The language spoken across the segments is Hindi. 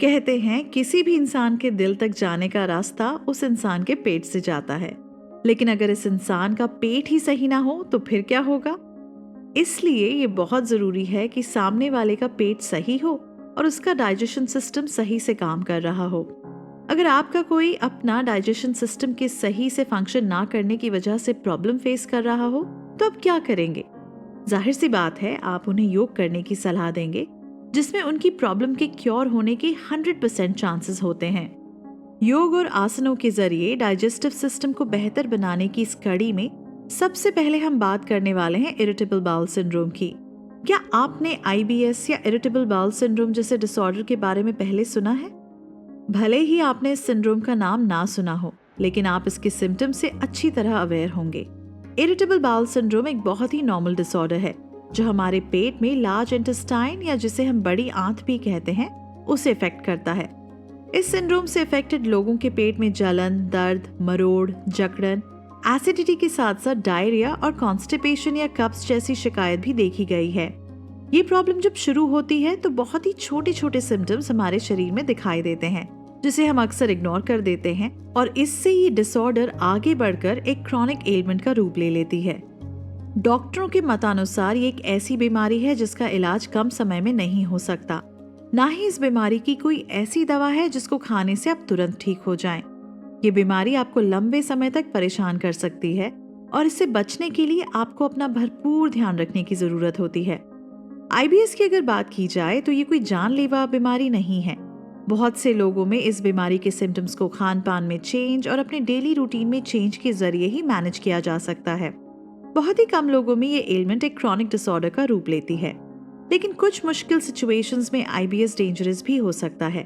कहते हैं किसी भी इंसान के दिल तक जाने का रास्ता उस इंसान के पेट से जाता है, लेकिन अगर इस इंसान का पेट ही सही ना हो तो फिर क्या होगा। इसलिए ये बहुत जरूरी है कि सामने वाले का पेट सही हो और उसका डाइजेशन सिस्टम सही से काम कर रहा हो। अगर आपका कोई अपना डाइजेशन सिस्टम के सही से फंक्शन ना करने की वजह से प्रॉब्लम फेस कर रहा हो तो आप क्या करेंगे? जाहिर सी बात है, आप उन्हें योग करने की सलाह देंगे जिसमें उनकी प्रॉब्लम के क्योर होने के 100% चांसेस होते हैं। योग और आसनों के जरिए डाइजेस्टिव सिस्टम को बेहतर बनाने की इस कड़ी में सबसे पहले हम बात करने वाले हैं इरिटेबल बाउल सिंड्रोम की। क्या आपने IBS या इरिटेबल बाउल सिंड्रोम जैसे डिसऑर्डर के बारे में पहले सुना है? भले ही आपने इस सिंड्रोम का नाम ना सुना हो, लेकिन आप इसके सिम्टम से अच्छी तरह अवेयर होंगे। इरिटेबल बाउल सिंड्रोम एक बहुत ही नॉर्मल डिसऑर्डर है जो हमारे पेट में लार्ज इंटेस्टाइन या जिसे हम बड़ी आंत भी कहते हैं उसे इफेक्ट करता है। इस सिंड्रोम से इफेक्टेड लोगों के पेट में जलन, दर्द, मरोड़, जकड़न, एसिडिटी के साथ साथ डायरिया और कॉन्स्टिपेशन या कब्ज जैसी शिकायत भी देखी गई है। ये प्रॉब्लम जब शुरू होती है तो बहुत ही छोटे छोटे सिम्टम्स हमारे शरीर में दिखाई देते हैं जिसे हम अक्सर इग्नोर कर देते हैं, और इससे ये डिसऑर्डर आगे बढ़कर एक क्रॉनिक एलिमेंट का रूप ले लेती है। डॉक्टरों के मतानुसार ये एक ऐसी बीमारी है जिसका इलाज कम समय में नहीं हो सकता। ना ही इस बीमारी की कोई ऐसी दवा है जिसको खाने से आप तुरंत ठीक हो जाएं। ये बीमारी आपको लंबे समय तक परेशान कर सकती है और इससे बचने के लिए आपको अपना भरपूर ध्यान रखने की जरूरत होती है। IBS की अगर बात की जाए तो ये कोई जानलेवा बीमारी नहीं है। बहुत से लोगों में इस बीमारी के सिम्टम्स को खान पान में चेंज और अपने डेली रूटीन में चेंज के जरिए ही मैनेज किया जा सकता है। बहुत ही कम लोगों में ये एलिमेंट एक क्रॉनिक डिसऑर्डर का रूप लेती है, लेकिन कुछ मुश्किल सिचुएशंस में IBS डेंजरस भी हो सकता है।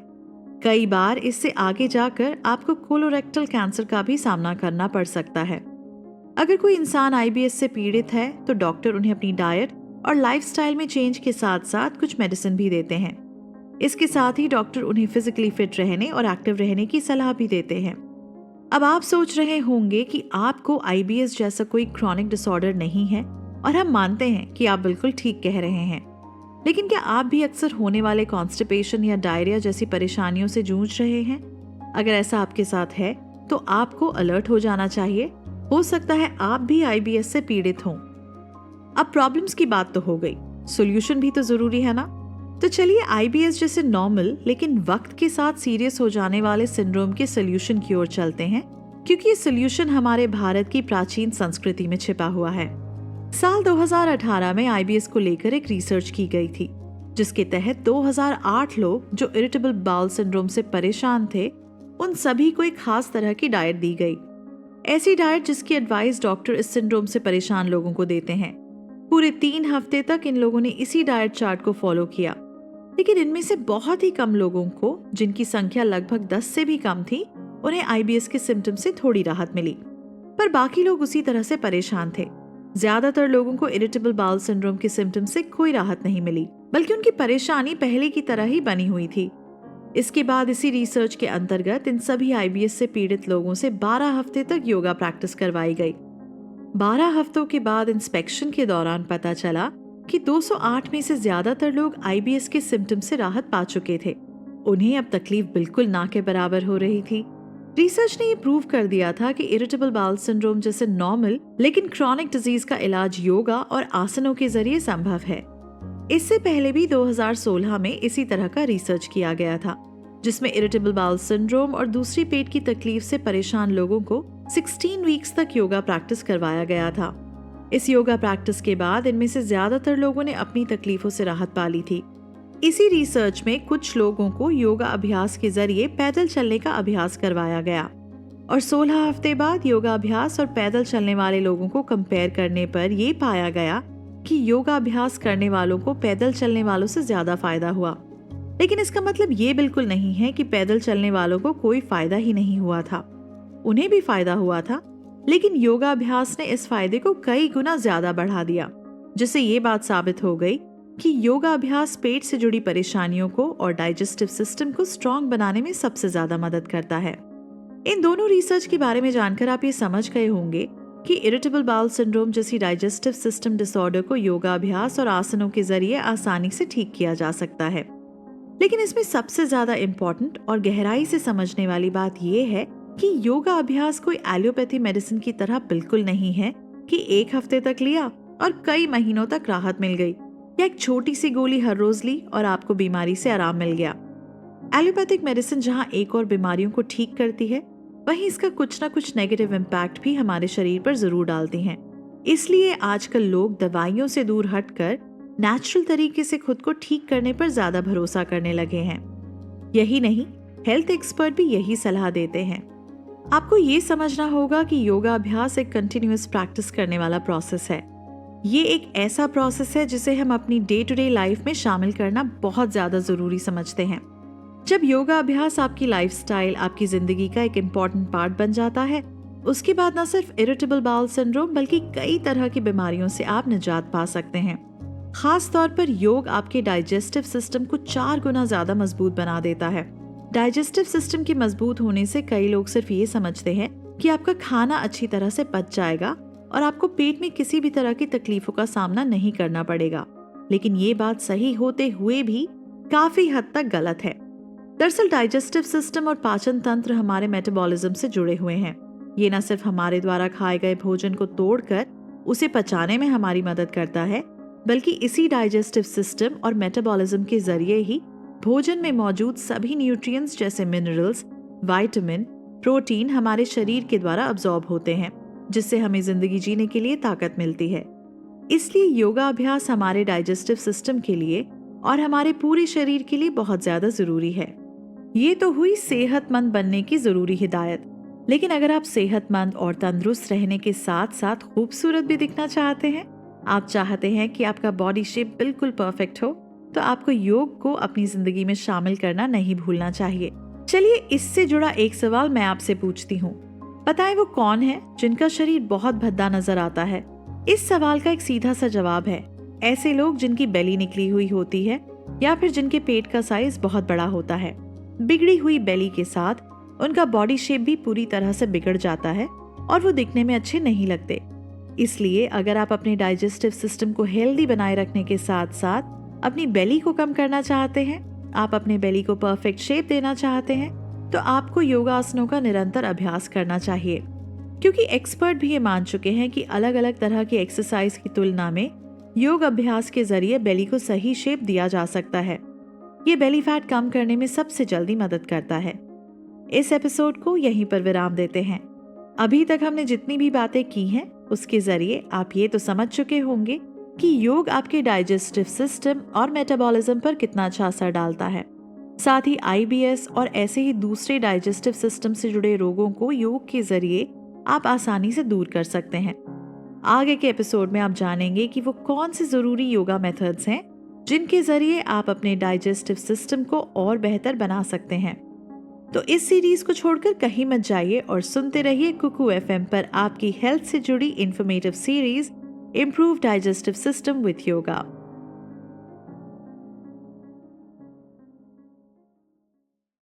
कई बार इससे आगे जाकर आपको कोलोरेक्टल कैंसर का भी सामना करना पड़ सकता है। अगर कोई इंसान IBS से पीड़ित है तो डॉक्टर उन्हें अपनी डाइट और लाइफस्टाइल में चेंज के साथ साथ कुछ मेडिसिन भी देते हैं। इसके साथ ही डॉक्टर उन्हें फिजिकली फिट रहने और एक्टिव रहने की सलाह भी देते हैं। अब आप सोच रहे होंगे कि आपको IBS जैसा कोई क्रॉनिक डिसऑर्डर नहीं है, और हम मानते हैं कि आप बिल्कुल ठीक कह रहे हैं। लेकिन क्या आप भी अक्सर होने वाले कॉन्स्टिपेशन या डायरिया जैसी परेशानियों से जूझ रहे हैं? अगर ऐसा आपके साथ है तो आपको अलर्ट हो जाना चाहिए। हो सकता है आप भी IBS से पीड़ित हों। अब प्रॉब्लम्स की बात तो हो गई, सॉल्यूशन भी तो जरूरी है ना। तो चलिए IBS जैसे नॉर्मल लेकिन वक्त के साथ सीरियस हो जाने वाले सिंड्रोम के सॉल्यूशन की ओर चलते हैं, क्योंकि ये सॉल्यूशन हमारे भारत की प्राचीन संस्कृति में छिपा हुआ है। साल 2018 में IBS को लेकर एक रिसर्च की गई थी, जिसके तहत 2008 लोग जो इरिटेबल बाउल सिंड्रोम से परेशान थे उन सभी को एक खास तरह की डाइट दी गई। ऐसी डाइट जिसकी एडवाइस डॉक्टर इस सिंड्रोम से परेशान लोगों को देते हैं। पूरे 3 हफ्ते तक इन लोगों ने इसी डाइट चार्ट को फॉलो किया, लेकिन इनमें से बहुत ही कम लोगों को, जिनकी संख्या लगभग 10 से भी कम थी, उन्हें IBS के सिम्टम से थोड़ी राहत मिली, पर बाकी लोग उसी तरह से परेशान थे। ज्यादातर लोगों को इरिटेबल बाउल सिंड्रोम के सिम्टम से कोई राहत नहीं मिली, बल्कि उनकी परेशानी पहले की तरह ही बनी हुई थी। इसके बाद इसी रिसर्च के अंतर्गत इन सभी IBS से पीड़ित लोगों से 12 हफ्ते तक योगा प्रैक्टिस करवाई गई। 12 हफ्तों के बाद इंस्पेक्शन के दौरान पता चला कि 208 में से ज्यादातर लोग IBS के सिम्टम से राहत पा चुके थे। उन्हें अब तकलीफ बिल्कुल ना के बराबर हो रही थी। रिसर्च ने ये प्रूव कर दिया था कि इरिटेबल बाउल सिंड्रोम जैसे नॉर्मल लेकिन क्रॉनिक डिजीज का इलाज योगा और आसनों के जरिए संभव है। इससे पहले भी 2016 में इसी तरह का रिसर्च किया गया था, जिसमें इरिटेबल बाउल सिंड्रोम और दूसरी पेट की तकलीफ से परेशान लोगों को 16 वीक्स तक योगा प्रैक्टिस करवाया गया था। इस योगा प्रैक्टिस के बाद इनमें से ज्यादातर लोगों ने अपनी तकलीफों से राहत पा ली थी। इसी रिसर्च में कुछ लोगों को योगा अभ्यास के जरिए पैदल चलने का अभ्यास करवाया गया, और 16 हफ्ते बाद योगा अभ्यास और पैदल चलने वाले लोगों को कंपेयर करने पर यह पाया गया कि योगा अभ्यास करने वालों को पैदल चलने वालों से ज्यादा फायदा हुआ। लेकिन इसका मतलब ये बिल्कुल नहीं है कि पैदल चलने वालों को कोई फायदा ही नहीं हुआ था। उन्हें भी फायदा हुआ था, लेकिन योगा अभ्यास ने इस फायदे को कई गुना ज्यादा बढ़ा दिया, जिससे ये बात साबित हो गई कि योगा अभ्यास पेट से जुड़ी परेशानियों को और डाइजेस्टिव सिस्टम को स्ट्रॉन्ग बनाने में सबसे ज्यादा मदद करता है। इन दोनों रिसर्च के बारे में जानकर आप ये समझ गए होंगे कि इरिटेबल बाउल सिंड्रोम जैसी डाइजेस्टिव सिस्टम डिसऑर्डर को योगा अभ्यास और आसनों के जरिए आसानी से ठीक किया जा सकता है। लेकिन इसमें सबसे ज्यादा इम्पोर्टेंट और गहराई से समझने वाली बात यह है कि योगा अभ्यास कोई एलोपैथी मेडिसिन की तरह बिल्कुल नहीं है कि एक हफ्ते तक लिया और कई महीनों तक राहत मिल गई, या एक छोटी सी गोली हर रोज ली और आपको बीमारी से आराम मिल गया। एलोपैथिक मेडिसिन जहां एक और बीमारियों को ठीक करती है, वहीं इसका कुछ ना कुछ नेगेटिव इम्पैक्ट भी हमारे शरीर पर जरूर डालती हैं। इसलिए आजकल लोग दवाइयों से दूर हटकर नेचुरल तरीके से खुद को ठीक करने पर ज्यादा भरोसा करने लगे हैं। यही नहीं, हेल्थ एक्सपर्ट भी यही सलाह देते हैं। आपको ये समझना होगा कि योगा अभ्यास एक कंटिन्यूअस प्रैक्टिस करने वाला प्रोसेस है। ये एक ऐसा प्रोसेस है जिसे हम अपनी डे टू डे लाइफ में शामिल करना बहुत ज्यादा जरूरी समझते हैं। जब योगा अभ्यास आपकी लाइफस्टाइल, आपकी जिंदगी का एक इम्पॉर्टेंट पार्ट बन जाता है, उसके बाद न सिर्फ इरिटेबल बाउल सिंड्रोम बल्कि कई तरह की बीमारियों से आप निजात पा सकते हैं। खास तौर पर योग आपके डाइजेस्टिव सिस्टम को 4 गुना ज्यादा मजबूत बना देता है। डाइजेस्टिव सिस्टम के मजबूत होने से कई लोग सिर्फ ये समझते हैं कि आपका खाना अच्छी तरह से पच जाएगा और आपको पेट में किसी भी तरह की तकलीफों का सामना नहीं करना पड़ेगा, लेकिन ये बात सही होते हुए भी काफी हद तक गलत है। दरअसल डाइजेस्टिव सिस्टम और पाचन तंत्र हमारे मेटाबॉलिज्म से जुड़े हुए हैं। ये न सिर्फ हमारे द्वारा खाए गए भोजन को तोड़कर उसे पचाने में हमारी मदद करता है, बल्कि इसी डाइजेस्टिव सिस्टम और मेटाबॉलिज्म के जरिए ही भोजन में मौजूद सभी न्यूट्रिएंट्स जैसे मिनरल्स, विटामिन, प्रोटीन हमारे शरीर के द्वारा अब्सॉर्ब होते हैं, जिससे हमें जिंदगी जीने के लिए ताकत मिलती है। इसलिए योगा अभ्यास हमारे डाइजेस्टिव सिस्टम के लिए और हमारे पूरे शरीर के लिए बहुत ज्यादा जरूरी है। ये तो हुई सेहतमंद बनने की जरूरी हिदायत, लेकिन अगर आप सेहतमंद और तंदुरुस्त रहने के साथ साथ खूबसूरत भी दिखना चाहते हैं, आप चाहते हैं कि आपका बॉडी शेप बिल्कुल परफेक्ट हो, तो आपको योग को अपनी जिंदगी में शामिल करना नहीं भूलना चाहिए। चलिए इससे जुड़ा एक सवाल मैं आपसे पूछती हूँ। बताएं वो कौन है जिनका शरीर बहुत भद्दा नजर आता है? इस सवाल का एक सीधा सा जवाब है ऐसे लोग जिनकी बेली निकली हुई होती है या फिर जिनके पेट का साइज बहुत बड़ा होता है। बिगड़ी हुई बेली के साथ उनका बॉडी शेप भी पूरी तरह से बिगड़ जाता है और वो दिखने में अच्छे नहीं लगते। इसलिए अगर आप अपने डाइजेस्टिव सिस्टम को हेल्दी बनाए रखने के साथ साथ अपनी बेली को कम करना चाहते हैं, आप अपने बेली को परफेक्ट शेप देना चाहते हैं, तो आपको योगासनों का निरंतर अभ्यास करना चाहिए। क्योंकि एक्सपर्ट भी ये मान चुके हैं कि अलग अलग तरह की एक्सरसाइज की तुलना में योग अभ्यास के जरिए बेली को सही शेप दिया जा सकता है। ये बेली फैट कम करने में सबसे जल्दी मदद करता है। इस एपिसोड को यहीं पर विराम देते हैं। अभी तक हमने जितनी भी बातें की हैं, उसके जरिए आप ये तो समझ चुके होंगे कि योग आपके डाइजेस्टिव सिस्टम और मेटाबॉलिज्म पर कितना अच्छा असर डालता है। साथ ही IBS और ऐसे ही दूसरे डाइजेस्टिव सिस्टम से जुड़े रोगों को योग के जरिए आप आसानी से दूर कर सकते हैं। आगे के एपिसोड में आप जानेंगे कि वो कौन से जरूरी योगा मेथड्स हैं जिनके जरिए आप अपने डाइजेस्टिव सिस्टम को और बेहतर बना सकते हैं। तो इस सीरीज को छोड़कर कहीं मत जाइए और सुनते रहिए कुकू FM पर आपकी हेल्थ से जुड़ी informative series improve digestive system with yoga.